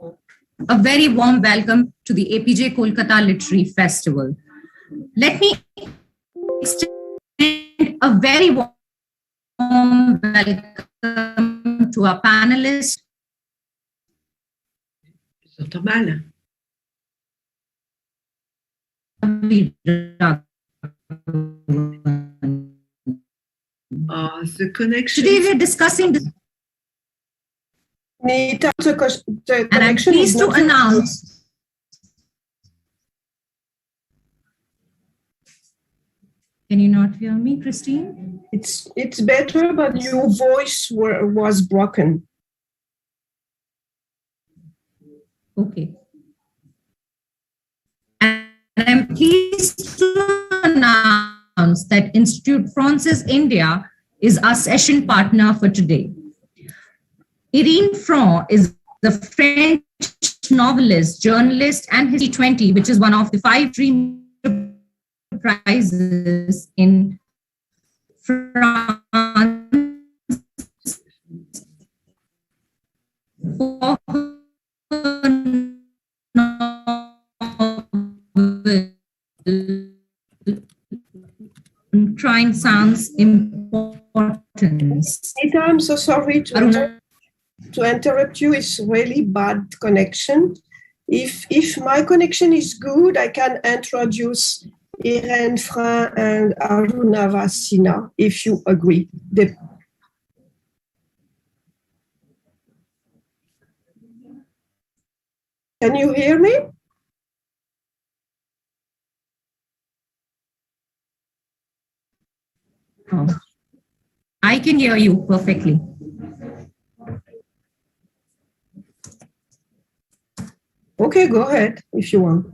A very warm welcome to the Apeejay Kolkata Literary Festival. Let me extend a very warm welcome to our panelists. The connection. Today we are discussing this. Nita, the and I'm pleased to announce Can you not hear me, Christine? It's better, but your voice was broken. Okay. And I'm pleased to announce that Institut Français India is our session partner for today. Irène Frain is the French novelist, journalist, and history 20, which is one of the 5 dream prizes in France for her novel Crime Sounds Importance. Nita, I'm so sorry to interrupt you. It's really bad connection. If my connection is good, I can introduce Irène, Frain, and Arunava, Sinha, if you agree. Can you hear me? Oh, I can hear you perfectly. Okay, go ahead if you want.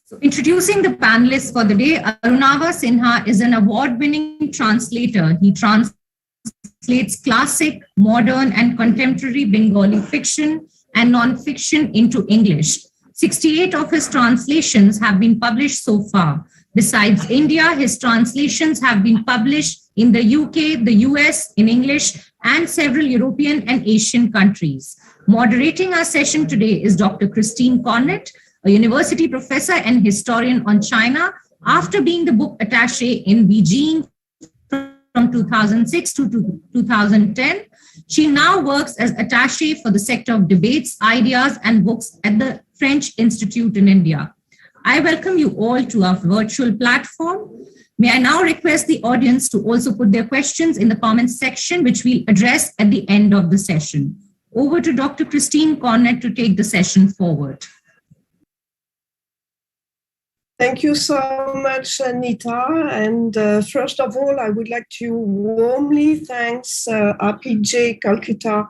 So, introducing the panelists for the day, Arunava Sinha is an award-winning translator. He translates classic, modern, and contemporary Bengali fiction and non-fiction into English. 68 of his translations have been published so far. Besides India, his translations have been published in the UK, the US, in English, and several European and Asian countries. Moderating our session today is Dr. Christine Cornet, a university professor and historian on China. After being the book attaché in Beijing from 2006 to 2010, she now works as attaché for the sector of debates, ideas, and books at the French Institute in India. I welcome you all to our virtual platform. May I now request the audience to also put their questions in the comments section, which we'll address at the end of the session. Over to Dr. Christine Cornet to take the session forward. Thank you so much, Anita. And first of all, I would like to warmly thank Apeejay Kolkata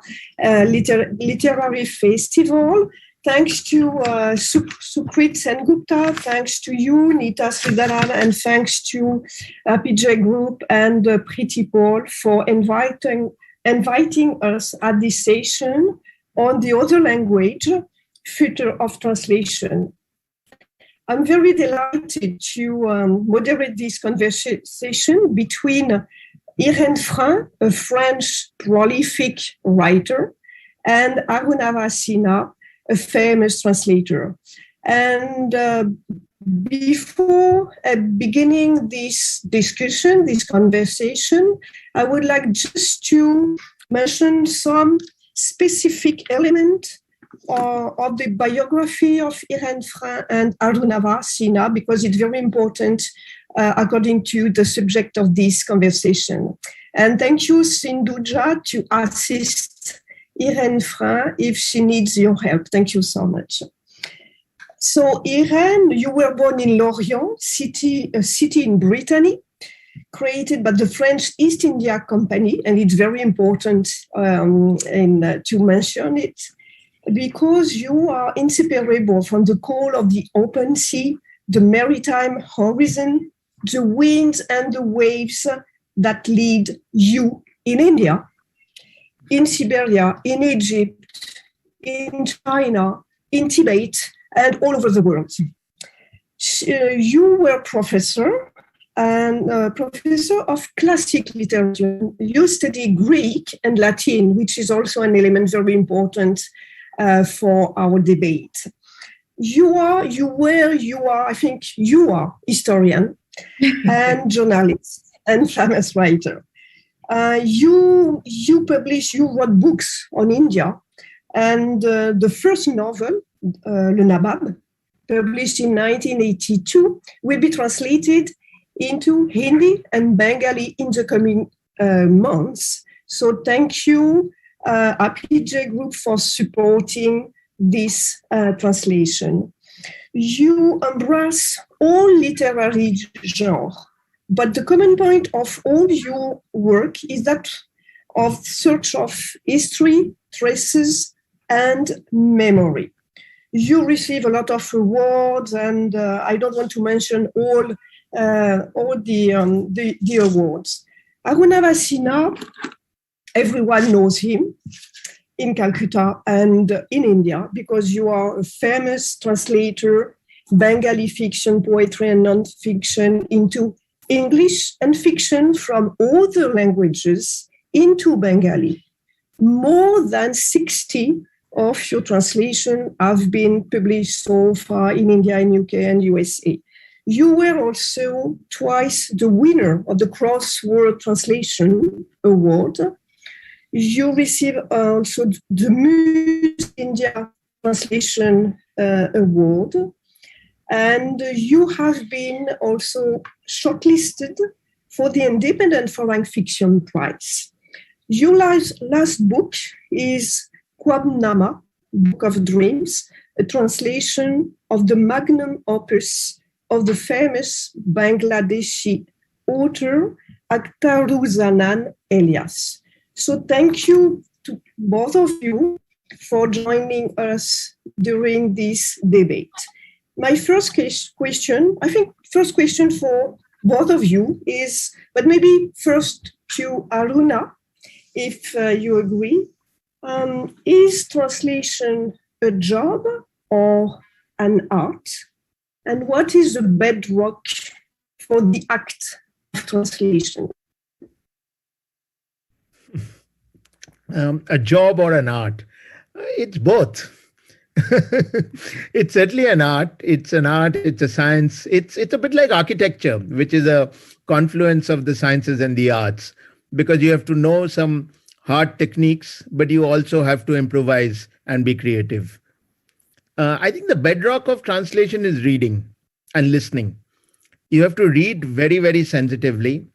Literary Festival. Thanks to Sukrit Sengupta, thanks to you, Nita Sridharan, and thanks to Apeejay Group and Pretty Paul for inviting us at this session on the other language, future of translation. I'm very delighted to moderate this conversation between Irène Frain, a French prolific writer, and Arunava Sinha, a famous translator. And before beginning this discussion, this conversation, I would like just to mention some specific element of the biography of Irène Frain and Arunava Sinha, because it's very important according to the subject of this conversation. And thank you, Sinduja, to assist Irène Frain if she needs your help. Thank you so much. So, Irène, you were born in Lorient, a city in Brittany, created by the French East India Company, and it's very important to mention it, because you are inseparable from the call of the open sea, the maritime horizon, the winds and the waves that lead you in India, in Siberia, in Egypt, in China, in Tibet, and all over the world. You were professor and professor of classic literature. You study Greek and Latin, which is also an element very important for our debate. I think you are historian and journalist and famous writer. You wrote books on India, and the first novel, Le Nabab, published in 1982, will be translated into Hindi and Bengali in the coming months. So thank you, Apeejay Group, for supporting this translation. You embrace all literary genres, but the common point of all your work is that of search of history, traces, and memory. You receive a lot of awards, and I don't want to mention all the awards. Arunava Sinha, everyone knows him in Calcutta and in India, because you are a famous translator, Bengali fiction, poetry, and non-fiction into English, and fiction from other languages into Bengali. More than 60 of your translations have been published so far in India, and UK, and USA. You were also twice the winner of the Crossword Translation Award. You received also the Muse India Translation Award, and you have been also shortlisted for the Independent Foreign Fiction Prize. Your last book is Kwabnama, Book of Dreams, a translation of the magnum opus of the famous Bangladeshi author Akhtaruzaman Elias. So thank you to both of you for joining us during this debate. My first question, I think first question for both of you is, but maybe first to Aruna, if you agree, is translation a job or an art? And what is the bedrock for the act of translation? A job or an art? It's both. It's certainly an art. It's an art. It's a science. It's a bit like architecture, which is a confluence of the sciences and the arts, because you have to know some hard techniques, but you also have to improvise and be creative. I think the bedrock of translation is reading and listening. You have to read very, very sensitively.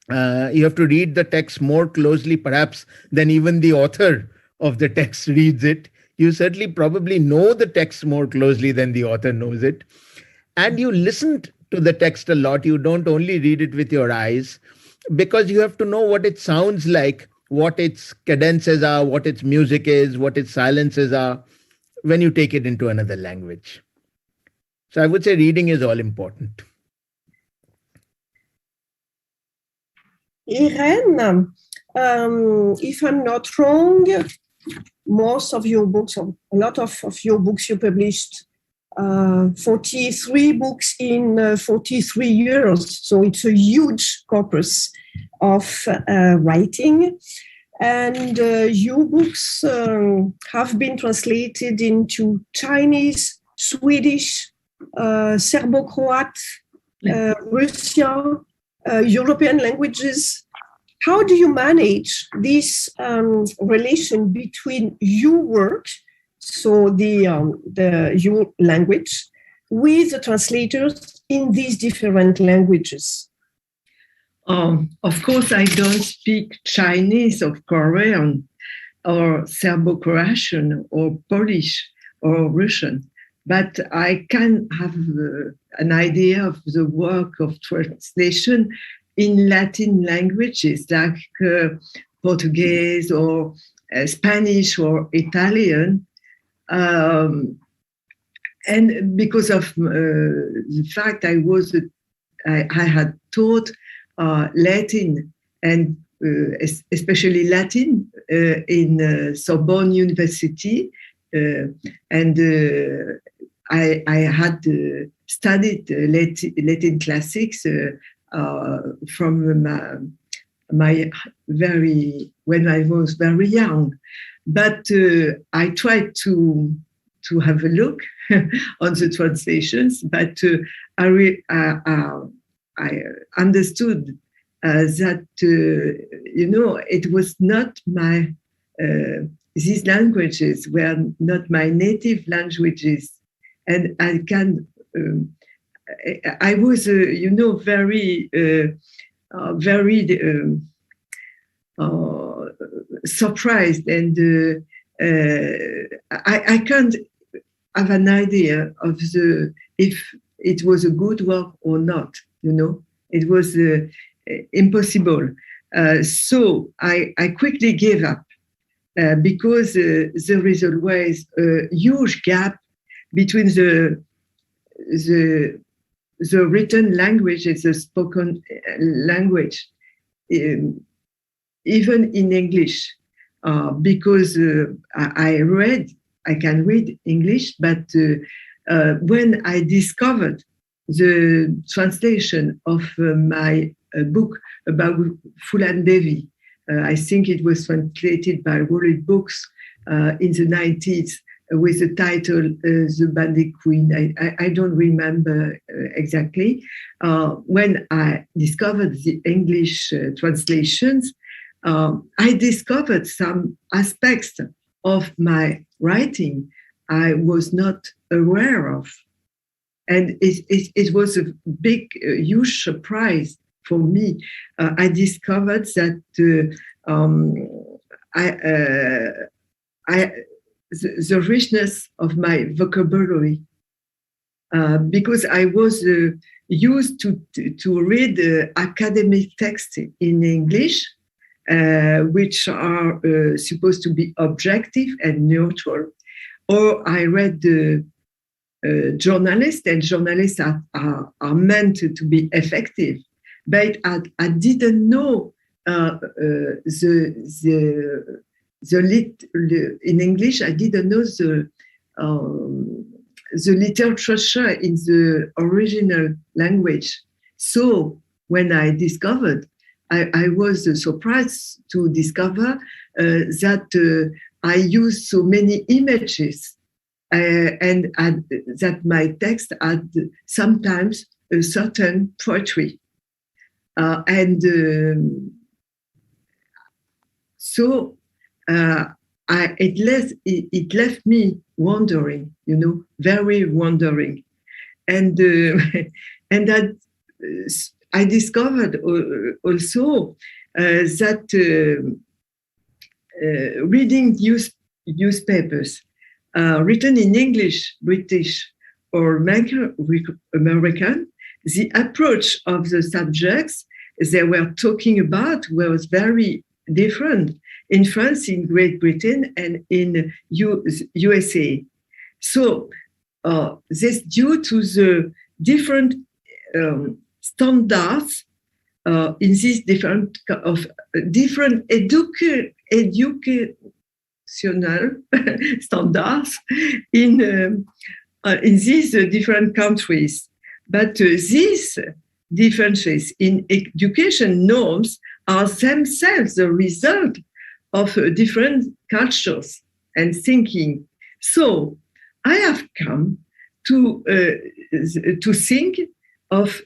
You have to read the text more closely, perhaps, than even the author of the text reads it. You certainly probably know the text more closely than the author knows it. And you listen to the text a lot. You don't only read it with your eyes, because you have to know what it sounds like, what its cadences are, what its music is, what its silences are, when you take it into another language. So I would say reading is all important. Irène, if I'm not wrong, most of your books, a lot of your books you published, 43 books in 43 years. So it's a huge corpus of writing. And your books have been translated into Chinese, Swedish, Serbo-Croat, Russian, European languages. How do you manage this relation between your work, so your language, with the translators in these different languages? Of course, I don't speak Chinese or Korean or Serbo-Croatian or Polish or Russian, but I can have an idea of the work of translation in Latin languages like Portuguese or Spanish or Italian. And because of the fact I had taught Latin and especially Latin in Sorbonne University, and I had studied Latin classics from my when I was very young. But I tried to have a look on the translations, but I understood that it was not my these languages were not my native languages, and I can. I was, very surprised, and I can't have an idea of if it was a good work or not. It was impossible. So I quickly gave up because there is always a huge gap between the written language and the spoken language, even in English, because I can read English, but when I discovered the translation of my book about Fulan Devi, I think it was translated by World Books in the 90s, with the title The Bandit Queen. I don't remember exactly. When I discovered the English translations, I discovered some aspects of my writing I was not aware of. And it was a big, huge surprise for me. I discovered that the richness of my vocabulary, because I was used to read academic texts in English, which are supposed to be objective and neutral, or I read journalists, and journalists are meant to be effective, but I didn't know in English, I didn't know the literature in the original language. So when I discovered, I was surprised to discover that I used so many images, and that my text had sometimes a certain poetry. So it left me wondering, very wondering, and and that I discovered also that reading newspapers written in English, British, or American, the approach of the subjects they were talking about was very different in France, in Great Britain, and in USA. So this due to the different standards in these different educational standards in these different countries. But these differences in education norms are themselves the result of different cultures and thinking. So I have come to think of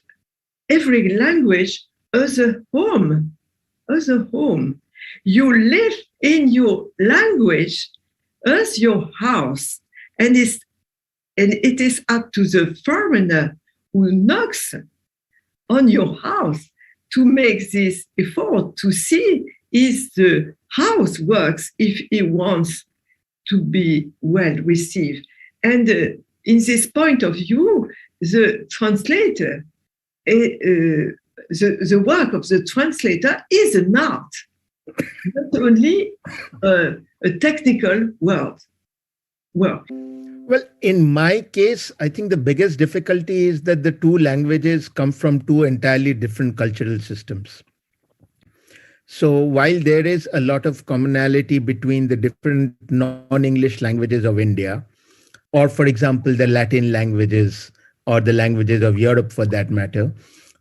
every language as a home. You live in your language as your house, and it is up to the foreigner who knocks on your house to make this effort to see if the house works, if he wants to be well received. And in this point of view, the translator, the work of the translator is an art, not only a technical work. Well, in my case, I think the biggest difficulty is that the two languages come from two entirely different cultural systems. So while there is a lot of commonality between the different non-English languages of India, or for example, the Latin languages or the languages of Europe for that matter,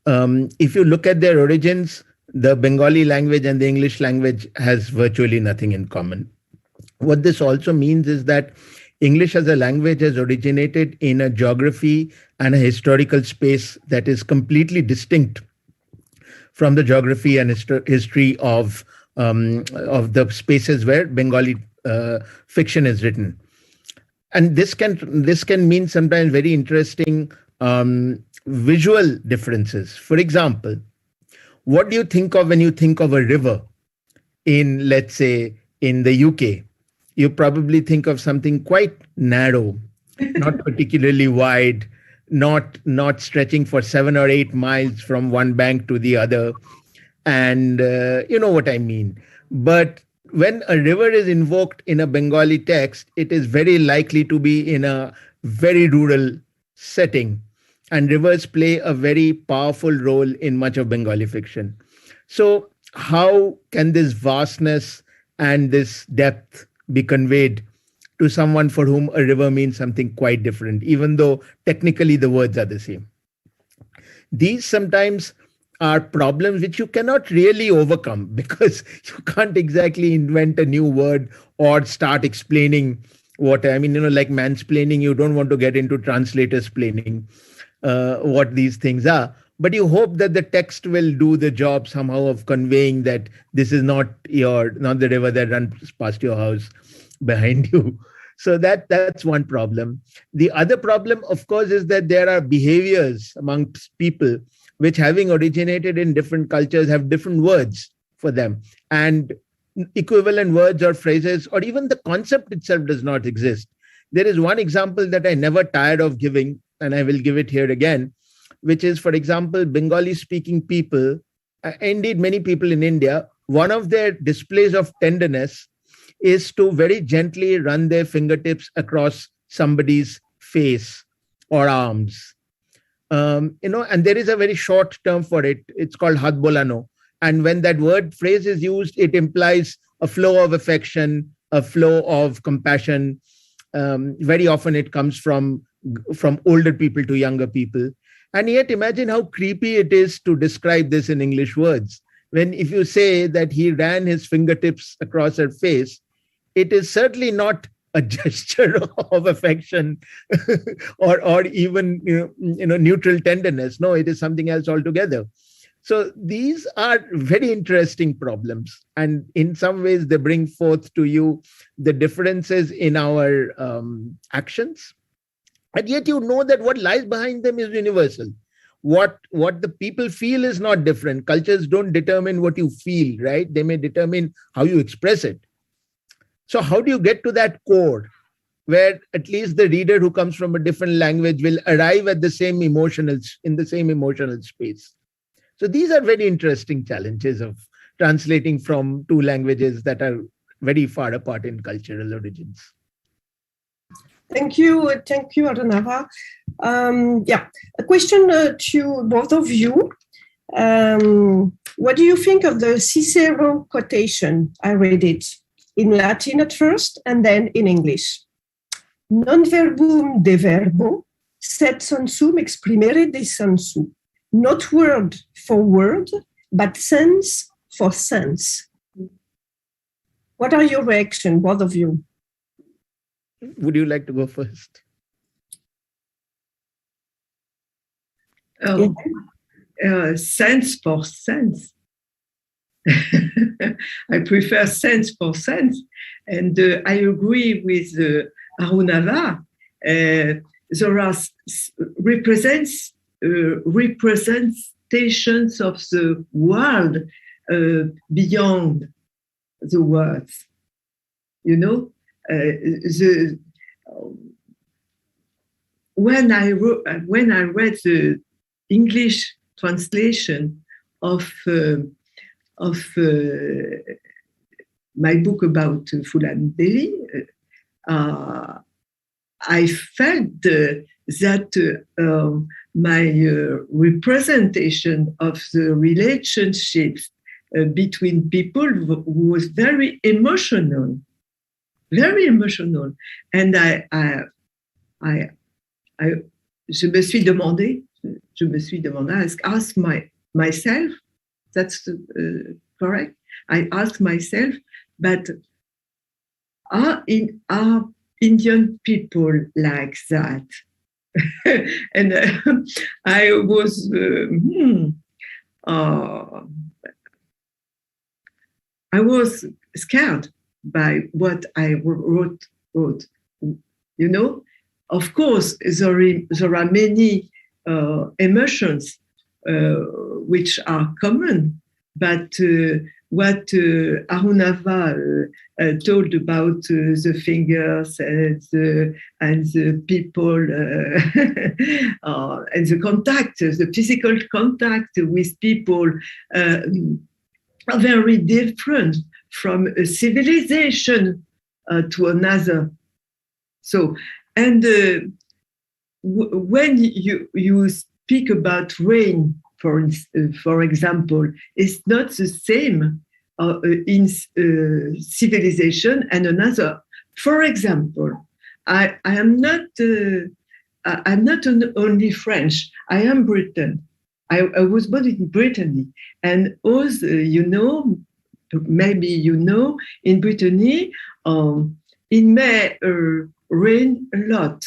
If you look at their origins, the Bengali language and the English language has virtually nothing in common. What this also means is that English as a language has originated in a geography and a historical space that is completely distinct from the geography and history of the spaces where Bengali fiction is written. And this can mean sometimes very interesting visual differences. For example, what do you think of when you think of a river in, let's say, in the UK? You probably think of something quite narrow, not particularly wide, not stretching for 7 or 8 miles from one bank to the other. And you know what I mean. But when a river is invoked in a Bengali text, it is very likely to be in a very rural setting. And rivers play a very powerful role in much of Bengali fiction. So how can this vastness and this depth be conveyed to someone for whom a river means something quite different, even though technically the words are the same? These sometimes are problems which you cannot really overcome because you can't exactly invent a new word or start explaining what, I mean, like mansplaining, you don't want to get into translators explaining what these things are. But you hope that the text will do the job somehow of conveying that this is not the river that runs past your house behind you. So that's one problem. The other problem, of course, is that there are behaviors amongst people which, having originated in different cultures, have different words for them. And equivalent words or phrases, or even the concept itself does not exist. There is one example that I never tired of giving, and I will give it here again, which is, for example, Bengali-speaking people, indeed many people in India, one of their displays of tenderness is to very gently run their fingertips across somebody's face or arms. And there is a very short term for it. It's called Hath Bolano. And when that word phrase is used, it implies a flow of affection, a flow of compassion. Very often it comes from older people to younger people. And yet imagine how creepy it is to describe this in English words. When if you say that he ran his fingertips across her face, it is certainly not a gesture of affection or even neutral tenderness. No, it is something else altogether. So these are very interesting problems. And in some ways, they bring forth to you the differences in our actions. And yet you know that what lies behind them is universal. What the people feel is not different. Cultures don't determine what you feel, right? They may determine how you express it. So how do you get to that core where at least the reader who comes from a different language will arrive at the same emotional space? So these are very interesting challenges of translating from two languages that are very far apart in cultural origins. Thank you, Arunava. A question to both of you. What do you think of the Cicero quotation? I read it in Latin at first and then in English. Non verbum de verbo, sed sensum exprimere de sensu. Not word for word, but sense for sense. What are your reactions, both of you? Would you like to go first? Sense for sense. I prefer sense for sense. And I agree with Arunava. There are representations of the world beyond the words. When I read the English translation of my book about Fulan Devi, I felt that my representation of the relationships between people was very emotional. And je me suis demandé je me suis demandé, I asked myself, that's correct. I asked myself, but are Indian people like that? And I was I was scared by what I wrote. You know, of course, there are many emotions which are common, but what Arunava told about the fingers and the people and the contact, the physical contact with people are very different from a civilization to another. So, and when you speak about rain, for example, it's not the same in civilization and another. For example, I am not I'm not only French. I am Britain. I was born in Brittany, and as you know, maybe you know, in Brittany, it may rain a lot,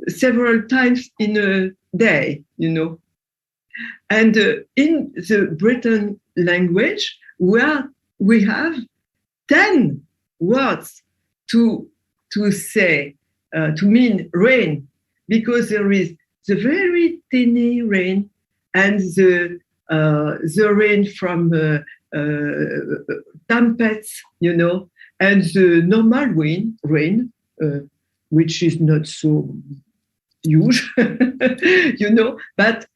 several times in a day, you know. And in the Breton language, where we have 10 words to say, to mean rain, because there is the very tiny rain and the rain from tempests, you know, and the normal rain, which is not so huge, you know, but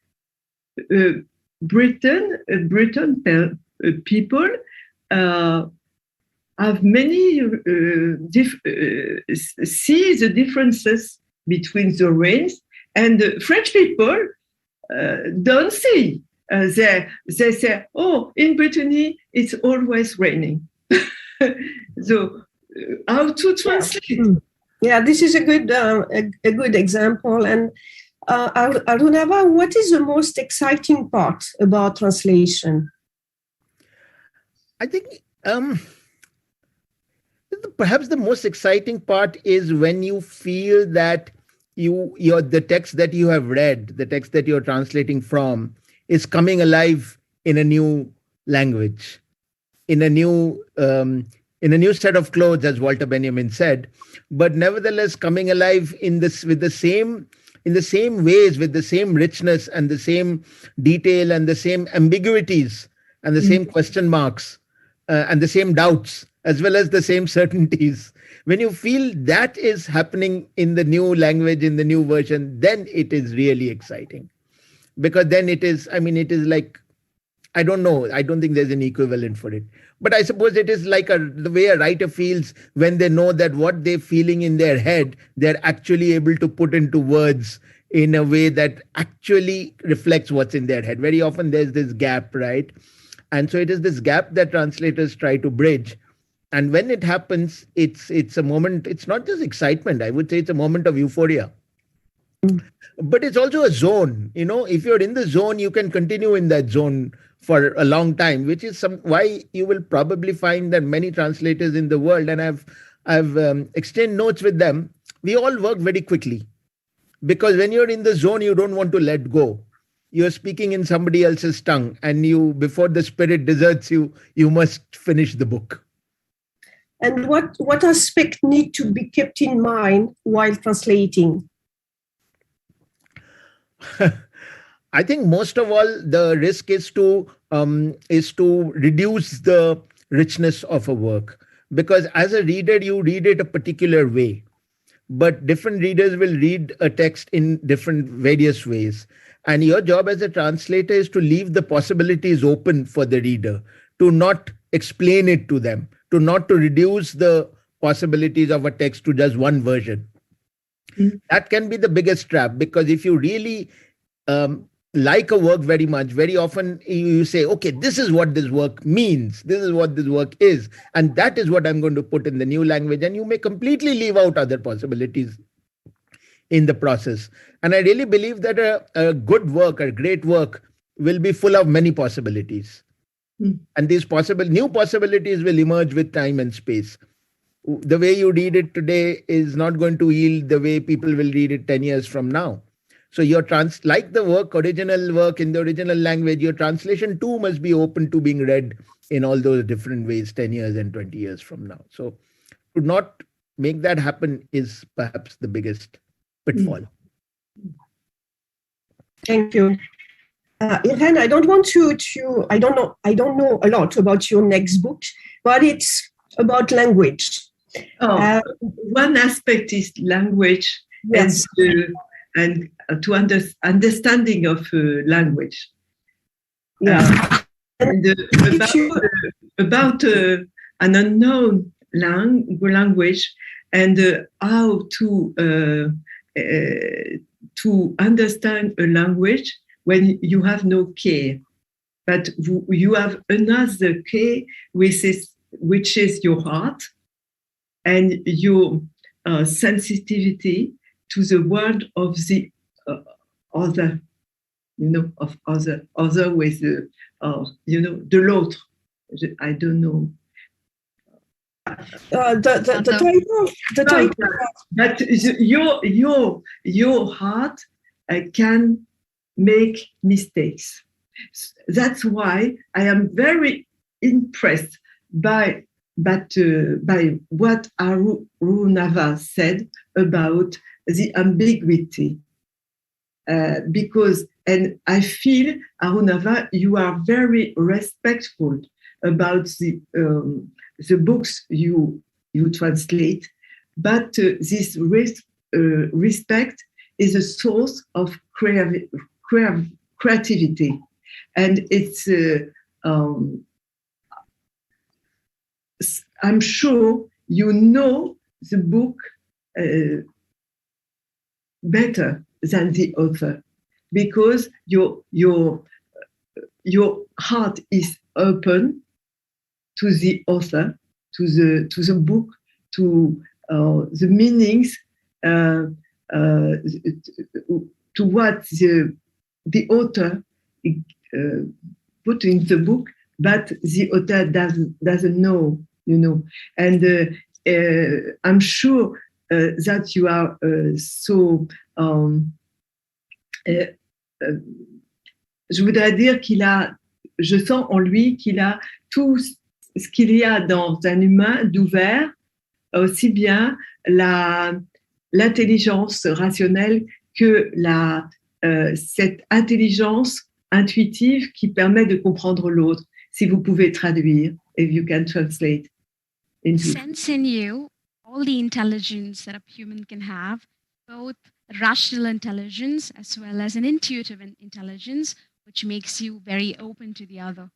Britain people have many see the differences between the rains, and French people don't see. They say, oh, in Brittany it's always raining. So how to translate? Yeah, this is a good example. And Arunava, what is the most exciting part about translation? I think perhaps the most exciting part is when you feel that the text that you have read, the text that you're translating from, is coming alive in a new language, in a new set of clothes, as Walter Benjamin said, but nevertheless coming alive in the same ways, with the same richness and the same detail and the same ambiguities and the same question marks and the same doubts, as well as the same certainties. When you feel that is happening in the new language, in the new version, then it is really exciting. Because then it is like, I don't know, I don't think there's an equivalent for it. But I suppose it is like the way a writer feels when they know that what they're feeling in their head, they're actually able to put into words in a way that actually reflects what's in their head. Very often there's this gap, right? And so it is this gap that translators try to bridge. And when it happens, it's a moment, it's not just excitement, I would say it's a moment of euphoria. But it's also a zone. You know, if you're in the zone, you can continue in that zone for a long time, which is why you will probably find that many translators in the world, and I've exchanged notes with them, we all work very quickly. Because when you're in the zone, you don't want to let go. You're speaking in somebody else's tongue, and before the spirit deserts you, you must finish the book. And what aspects need to be kept in mind while translating? I think most of all, the risk is to reduce the richness of a work, because as a reader, you read it a particular way, but different readers will read a text in different various ways. And your job as a translator is to leave the possibilities open for the reader, to not explain it to them, to not to reduce the possibilities of a text to just one version. That can be the biggest trap, because if you really like a work very much, very often you say, okay, this is what this work means, this is what this work is, and that is what I'm going to put in the new language, and you may completely leave out other possibilities in the process. And I really believe that a good work, a great work, will be full of many possibilities. And these new possibilities will emerge with time and space. The way you read it today is not going to yield the way people will read it 10 years from now. So like the original work in the original language, your translation too must be open to being read in all those different ways 10 years and 20 years from now. So to not make that happen is perhaps the biggest pitfall. Thank you. Irène, I don't want I don't know a lot about your next book, but it's about language. One aspect is language, yes, and to understanding of language. Yeah. About an unknown language and how to understand a language when you have no care, but you have another care, which is your heart and your sensitivity to the word of the other, of other with the l'autre. I don't know. The title. But your heart can make mistakes. That's why I am very impressed by what Arunava said about the ambiguity. Because I feel, Arunava, you are very respectful about the books you translate, but this respect is a source of creativity, and it's I'm sure you know the book better than the author, because your heart is open to the author, to the book, to the meanings, to what the author put in the book, but the author doesn't know, And I'm sure that you are so. Je voudrais dire je sens en lui qu'il a tout ce qu'il y a dans un humain d'ouvert, aussi bien l'intelligence rationnelle que cette intelligence intuitive qui permet de comprendre l'autre. Si vous pouvez traduire, if you can translate. Sense in you all the intelligence that a human can have, both rational intelligence as well as an intuitive intelligence, which makes you very open to the other.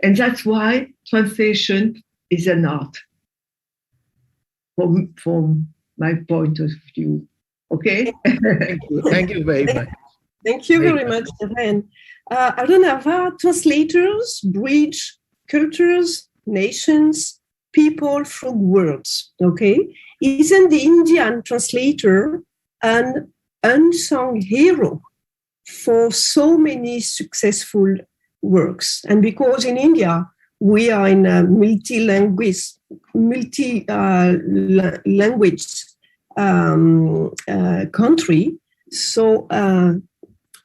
And that's why translation is an art, from my point of view. Okay? Thank you very much. Thank you very much, Irène. Arunava, translators bridge cultures, nations, people through words. Okay? Isn't the Indian translator an unsung hero for so many successful works? And because in India, we are in a multi-language country, so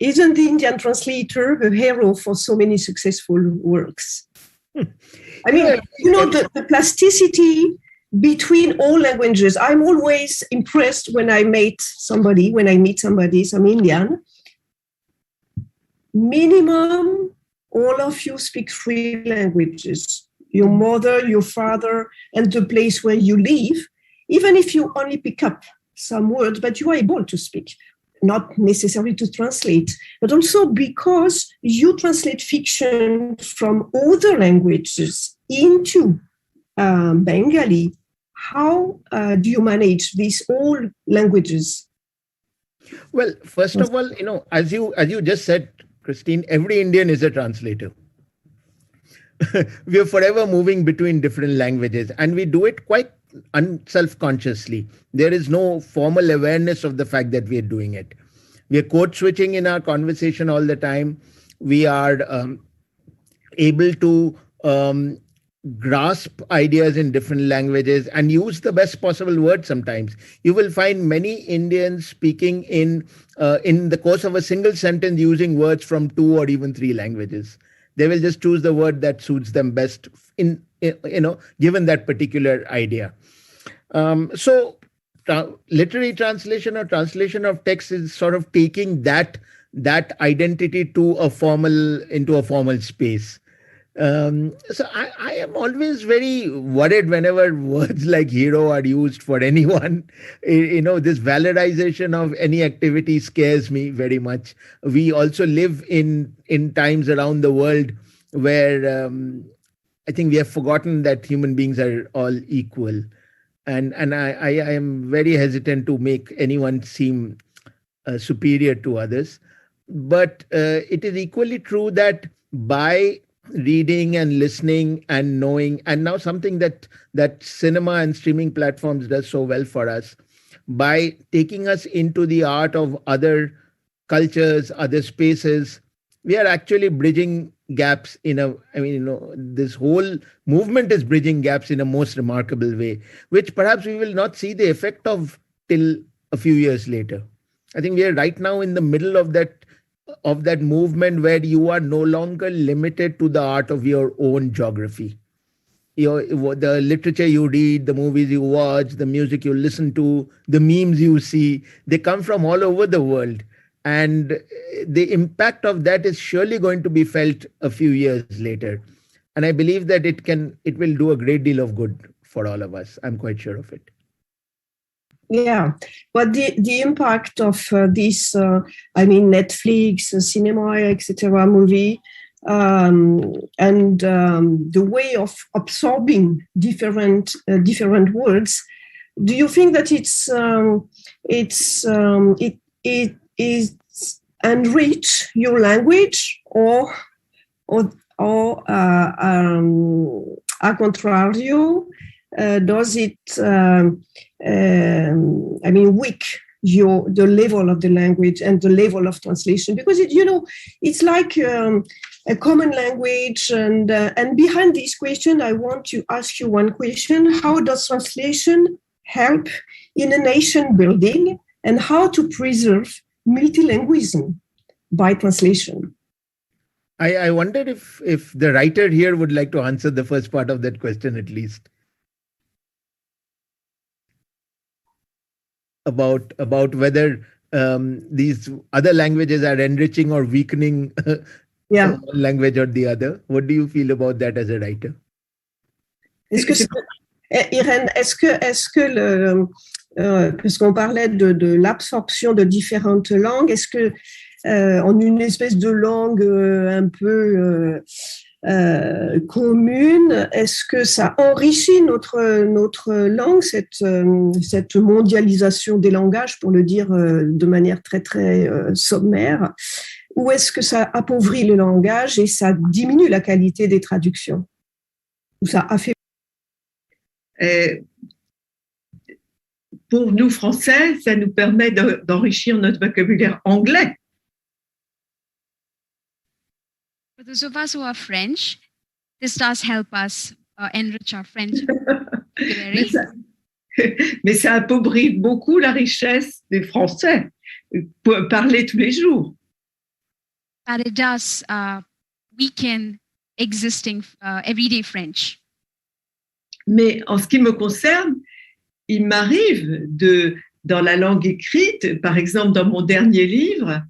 isn't the Indian translator a hero for so many successful works? I mean, the plasticity between all languages. I'm always impressed when I meet somebody, some Indian. Minimum, all of you speak 3 languages. Your mother, your father, and the place where you live. Even if you only pick up some words, but you are able to speak. Not necessarily to translate, but also because you translate fiction from other languages into Bengali. How do you manage these all languages? Well, first of all, as you just said, Christine, every Indian is a translator. We are forever moving between different languages, and we do it quite self-consciously. There is no formal awareness of the fact that we are doing it. We are code switching in our conversation all the time. We are able to grasp ideas in different languages and use the best possible words sometimes. You will find many Indians speaking in the course of a single sentence using words from 2 or even 3 languages. They will just choose the word that suits them best given that particular idea. So literary translation or translation of text is sort of taking that identity into a formal space. So I am always very worried whenever words like hero are used for anyone. This valorization of any activity scares me very much. We also live in times around the world where I think we have forgotten that human beings are all equal. And I am very hesitant to make anyone seem superior to others. But it is equally true that by reading and listening and knowing, and now something that cinema and streaming platforms does so well for us, by taking us into the art of other cultures, other spaces, we are actually bridging gaps this whole movement is bridging gaps in a most remarkable way, which perhaps we will not see the effect of till a few years later. I think we are right now in the middle of that movement where you are no longer limited to the art of your own geography. The literature you read, the movies you watch, the music you listen to, the memes you see, they come from all over the world. And the impact of that is surely going to be felt a few years later. And I believe that it will do a great deal of good for all of us. I'm quite sure of it. Yeah, but the impact of this, Netflix, cinema, etc., movie, and the way of absorbing different words. Do you think that it enrich your language, or a contrario? Does it weak the level of the language and the level of translation? Because it's like a common language, and behind this question, I want to ask you one question: how does translation help in a nation building, and how to preserve multilingualism by translation? I wonder if the writer here would like to answer the first part of that question at least. About whether these other languages are enriching or weakening one language or the other. What do you feel about that as a writer? Irène, est-ce que puisqu'on parlait de l'absorption de différentes langues, est-ce que en une espèce de langue un peu commune, est-ce que ça enrichit notre langue, cette mondialisation des langages, pour le dire de manière très très sommaire, ou est-ce que ça appauvrit le langage et ça diminue la qualité des traductions, ou ça affaiblit? Pour nous Français, ça nous permet d'enrichir notre vocabulaire anglais. For those of us who are French, this does help us enrich our French vocabulary. Mais ça appauvrit beaucoup la richesse des Français, pour parler tous les jours. But it does weaken existing everyday French. Mais en ce qui me concerne, il m'arrive dans la langue écrite, par exemple dans mon dernier livre,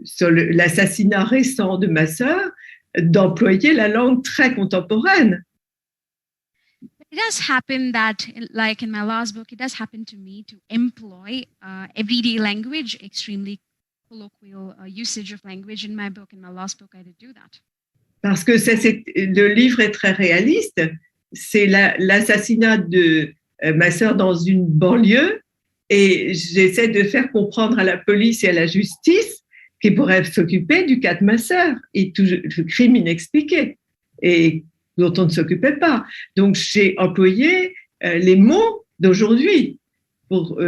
sur l'assassinat récent de ma sœur, d'employer la langue très contemporaine. It does happen that, like in my last book, it does happen to me to employ everyday language, extremely colloquial usage of language in my book. In my last book, I did do that. Parce que le livre est très réaliste. C'est l'assassinat de ma sœur dans une banlieue, et j'essaie de faire comprendre à la police et à la justice qu'ils pourraient s'occuper du cas de ma sœur et tout le crime inexpliqué. Et dont on ne s'occupait pas. Donc, j'ai employé les mots d'aujourd'hui en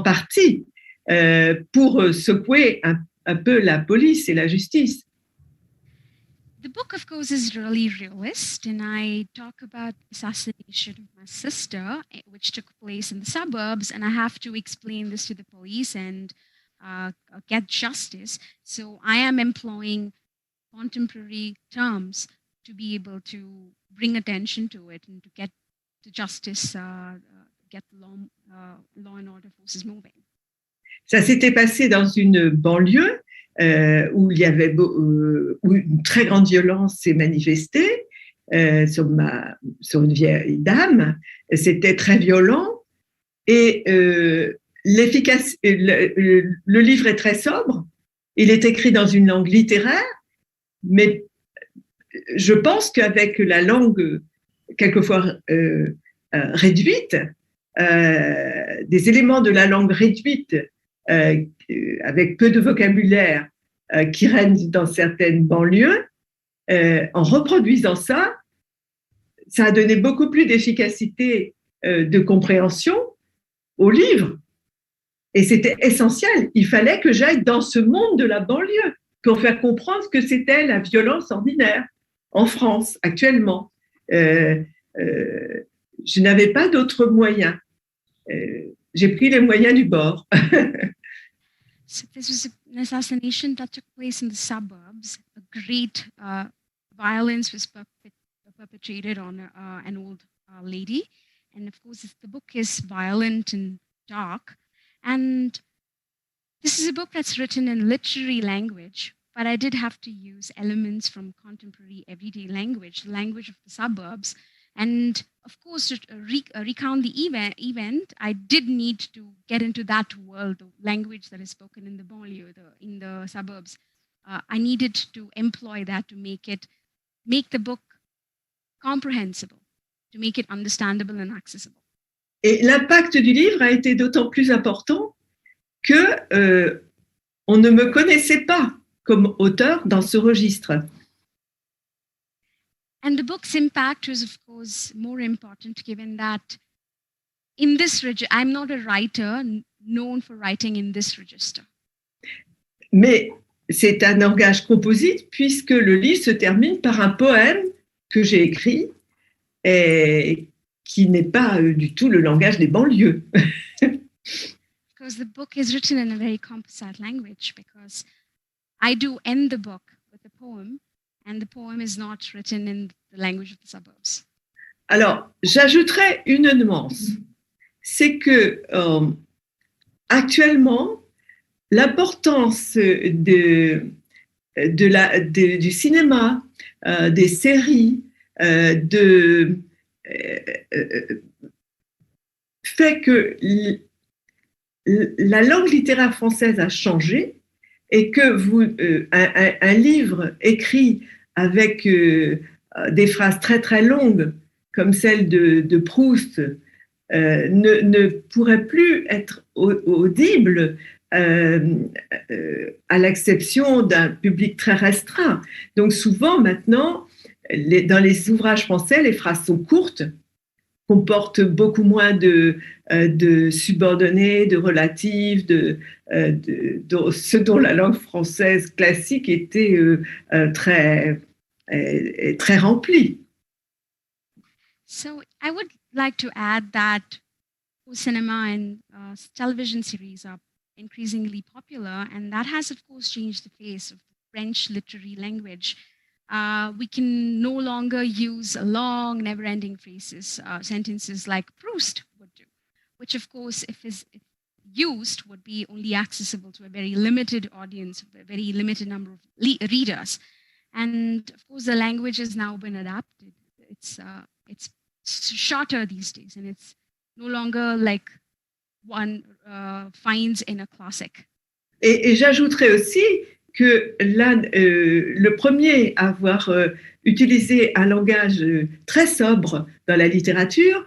partie pour secouer un peu la police et la justice. The book, of course, is really realist, and I talk about the assassination of my sister, which took place in the suburbs, and I have to explain this to the police and get justice. So I am employing contemporary terms to be able to bring attention to it and to get to justice, get law and order forces moving. Ça s'était passé dans une banlieue où il y avait où une très grande violence s'est manifestée sur une vieille dame. C'était très violent et le livre est très sobre. Il est écrit dans une langue littéraire, mais je pense qu'avec la langue quelquefois réduite, des éléments de la langue réduite avec peu de vocabulaire qui règne dans certaines banlieues, en reproduisant ça, ça a donné beaucoup plus d'efficacité de compréhension au livre. Et c'était essentiel. Il fallait que j'aille dans ce monde de la banlieue pour faire comprendre ce que c'était la violence ordinaire en France actuellement. Je n'avais pas d'autres moyens. J'ai pris les moyens du bord. So this was an assassination that took place in the suburbs. A great violence was perpetrated on an old lady. And of course, the book is violent and dark. And this is a book that's written in literary language, but I did have to use elements from contemporary everyday language, the language of the suburbs. And of course, to recount the event, I did need to get into that world, the language that is spoken in the banlieue, in the suburbs. I needed to employ that to make the book comprehensible, to make it understandable and accessible. Et l'impact du livre a été d'autant plus important que on ne me connaissait pas comme auteur dans ce registre. And the book's impact was, of course, more important given that in this I'm not a writer known for writing in this register. Mais c'est un langage composite puisque le livre se termine par un poème que j'ai écrit et qui n'est pas du tout le langage des banlieues. Because the book is written in a very composite language because I do end the book with a poem. And the poem is not written in the language of the suburbs. Alors, j'ajouterais une nuance. C'est que actuellement, l'importance du cinéma, des séries, fait que la langue littéraire française a changé et que un livre écrit avec des phrases très très longues, comme celle de Proust, ne pourrait plus être audible à l'exception d'un public très restreint. Donc souvent maintenant, dans les ouvrages français, les phrases sont courtes, comportent beaucoup moins de subordonnés, de relatifs, de ce dont la langue française classique était très remplie. So I would like to add that cinema and television series are increasingly popular, and that has, of course, changed the face of the French literary language. We can no longer use long, never-ending phrases, sentences like Proust would do, which, of course, if used, would be only accessible to a very limited audience, a very limited number of readers. And, of course, the language has now been adapted. It's shorter these days, and it's no longer like one finds in a classic. Et j'ajouterais aussi que le premier à avoir utilisé un langage très sobre dans la littérature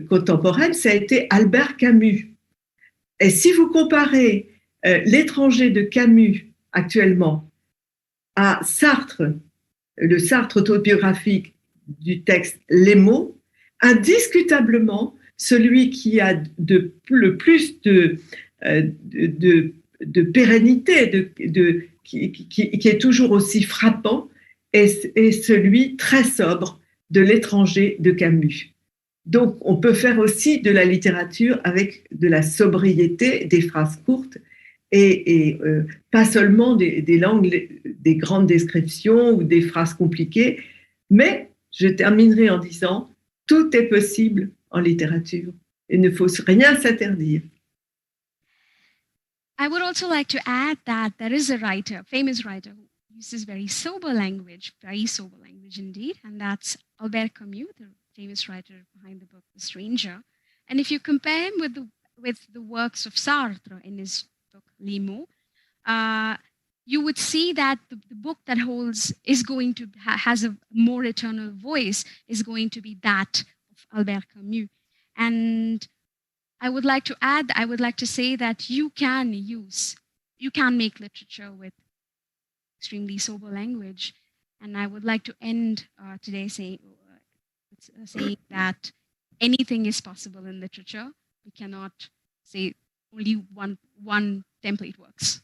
contemporaine, ça a été Albert Camus. Et si vous comparez L'étranger de Camus actuellement à Sartre le Sartre autobiographique du texte Les mots, indiscutablement celui qui a le plus de pérennité, qui est toujours aussi frappant, est celui très sobre de L'étranger de Camus. Donc, on peut faire aussi de la littérature avec de la sobriété, des phrases courtes et pas seulement des langues, des grandes descriptions ou des phrases compliquées, mais je terminerai en disant tout est possible en littérature. Il ne faut rien s'interdire. I would also like to add that there is a writer, famous writer, who uses very sober language indeed, and that's Albert Camus, the famous writer behind the book The Stranger. And if you compare him with the works of Sartre in his book Les Mots, you would see that the book that has a more eternal voice is going to be that of Albert Camus. And I would like to say that you can make literature with extremely sober language. And I would like to end today saying that anything is possible in literature. We cannot say only one template works.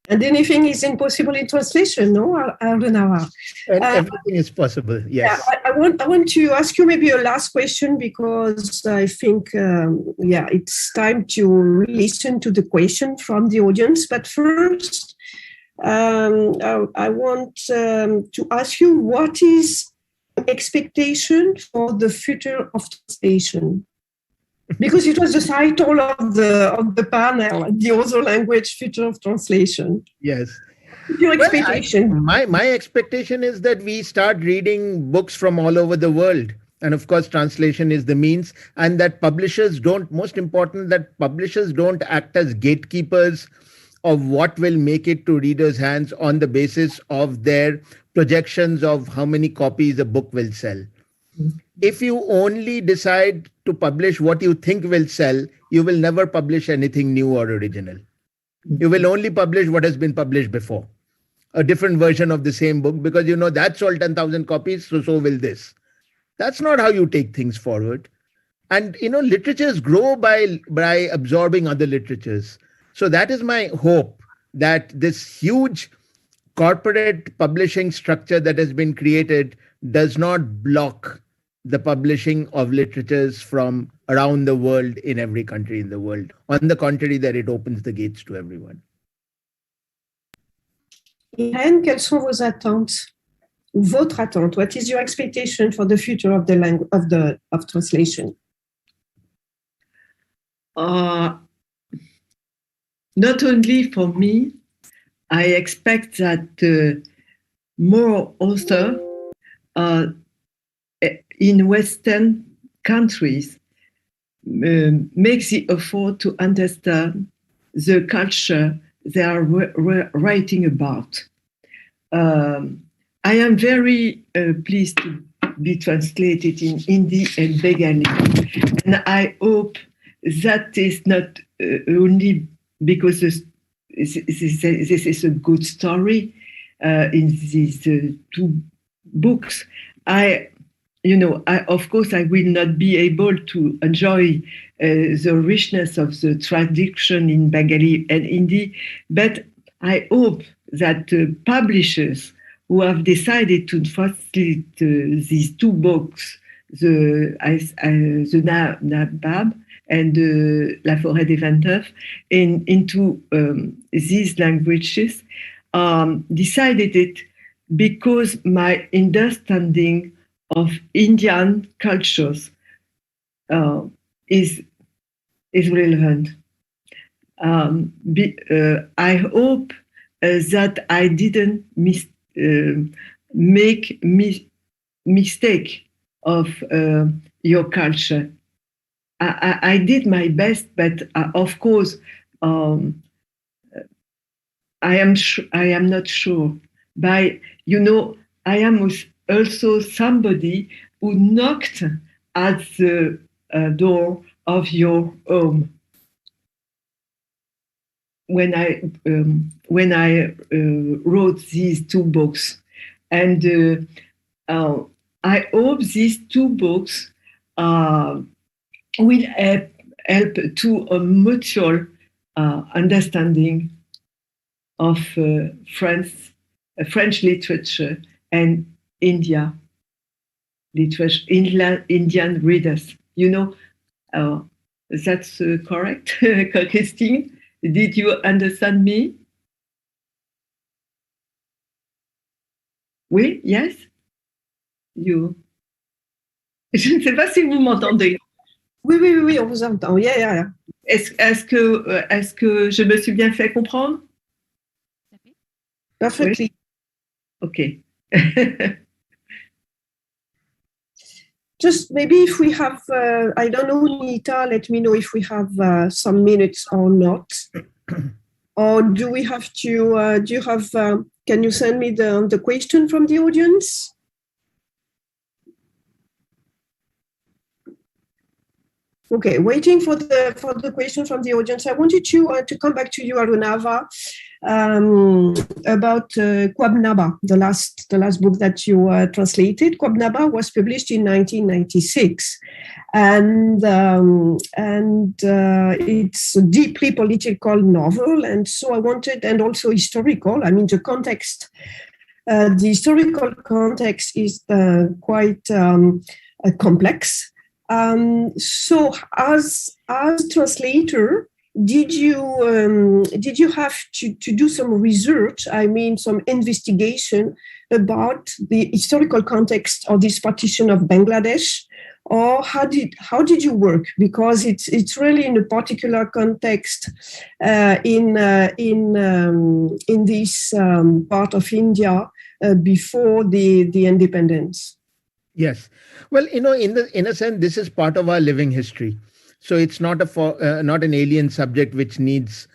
And anything is impossible in translation, no, Arunava? And everything is possible, yes. Yeah, I want to ask you maybe a last question, because I think, it's time to listen to the question from the audience. But first, I want to ask you, what is expectation for the future of translation? Because it was the title of the panel, the other language future of translation. Yes. Your expectation? My expectation is that we start reading books from all over the world. And of course, translation is the means. And that most important, that publishers don't act as gatekeepers of what will make it to readers' hands on the basis of their projections of how many copies a book will sell. If you only decide to publish what you think will sell, you will never publish anything new or original. You will only publish what has been published before, a different version of the same book, because that sold 10,000 copies, so will this. That's not how you take things forward. And literatures grow by absorbing other literatures. So that is my hope, that this huge corporate publishing structure that has been created does not block the publishing of literatures from around the world in every country in the world. On the contrary, that it opens the gates to everyone. Irène, quelles sont vos attentes? Votre attente? What is your expectation for the future of the language of translation? Not only for me, I expect that more authors in Western countries make the effort to understand the culture they are writing about. I am very pleased to be translated in Hindi and Bengali, and I hope that is not only because this is a good story in these two books. Of course, I will not be able to enjoy the richness of the tradition in Bengali and Hindi, but I hope that publishers who have decided to translate these two books, the Nabab and La Forêt des 29, into these languages, decided it because my understanding of Indian cultures is relevant. I hope that I didn't make mistake of your culture. I did my best, but of course, I am not sure. I am also somebody who knocked at the door of your home when I wrote these two books. And I hope these two books will help to a mutual understanding of French literature and India literature, Indian readers. That's correct, Christine? Did you understand me? Oui, yes? You. Je ne sais pas si vous m'entendez. Oui, on vous entend. Yeah. Est-ce que je me suis bien fait comprendre? Perfectly. Oui? OK. Just maybe if we have, I don't know, Nita, let me know if we have some minutes or not. Or do we have to, can you send me the question from the audience? Okay, waiting for the question from the audience. I wanted to come back to you, Arunava, about Kwabnaba, the last book that you translated. Kwabnaba was published in 1996, and it's a deeply political novel, and so I wanted, and also historical. I mean, the context, the historical context is quite complex. So, as translator, did you have to do some research? I mean, some investigation about the historical context of this partition of Bangladesh, or how did you work? Because it's really in a particular context in this part of India before the independence. Yes. Well, in a sense, this is part of our living history. So it's not an alien subject which needs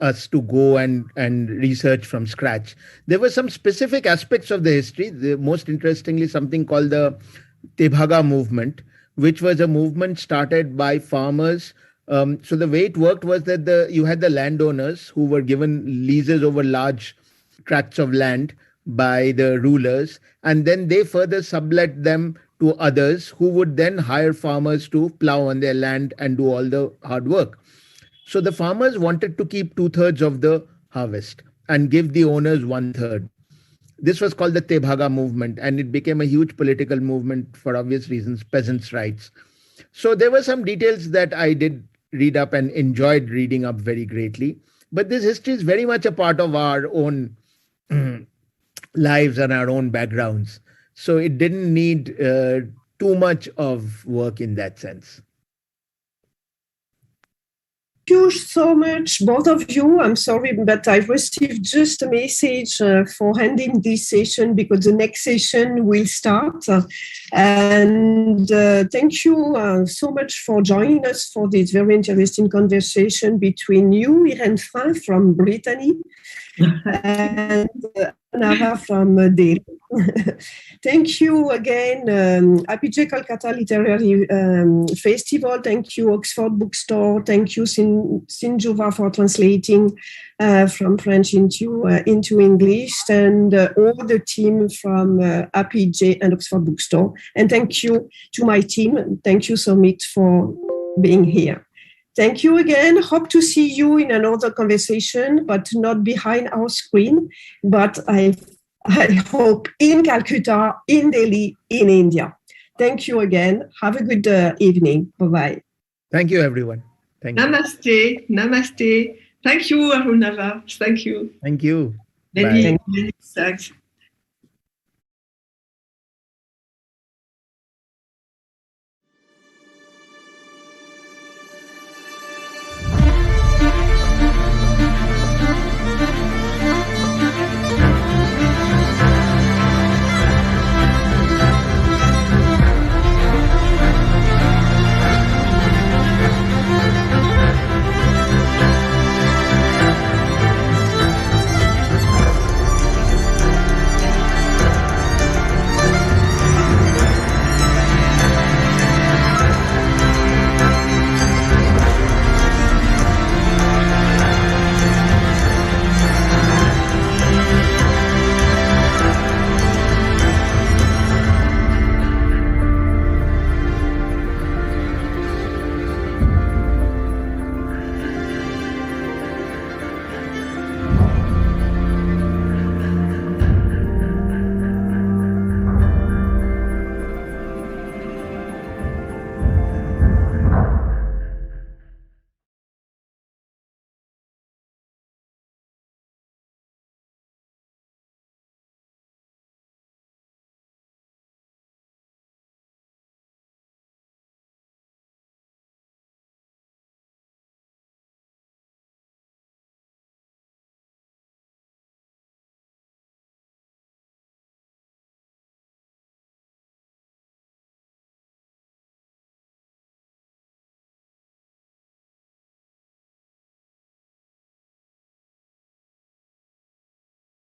us to go and research from scratch. There were some specific aspects of the history. Most interestingly, something called the Tebhaga movement, which was a movement started by farmers. So the way it worked was that you had the landowners who were given leases over large tracts of land by the rulers, and then they further sublet them to others who would then hire farmers to plow on their land and do all the hard work. So the farmers wanted to keep 2/3 of the harvest and give the owners 1/3. This was called the Tebhaga movement, and it became a huge political movement for obvious reasons, peasants' rights. So there were some details that I did read up and enjoyed reading up very greatly. But this history is very much a part of our own lives and our own backgrounds. So it didn't need too much of work in that sense. Thank you so much, both of you. I'm sorry, but I received just a message for ending this session because the next session will start. And thank you so much for joining us for this very interesting conversation between you, Irène Frain from Brittany, and Arunava from Delhi. Thank you again, Apeejay Kolkata Literary Festival. Thank you, Oxford Bookstore. Thank you, Sinjuva, for translating from French into English, and all the team from Apeejay and Oxford Bookstore. And thank you to my team. Thank you so much for being here. Thank you again. Hope to see you in another conversation, but not behind our screen. But I hope in Calcutta, in Delhi, in India. Thank you again. Have a good evening. Bye-bye. Thank you, everyone. Thank you. Namaste. Namaste. Thank you, Arunava. Thank you. Thank you. Many thanks.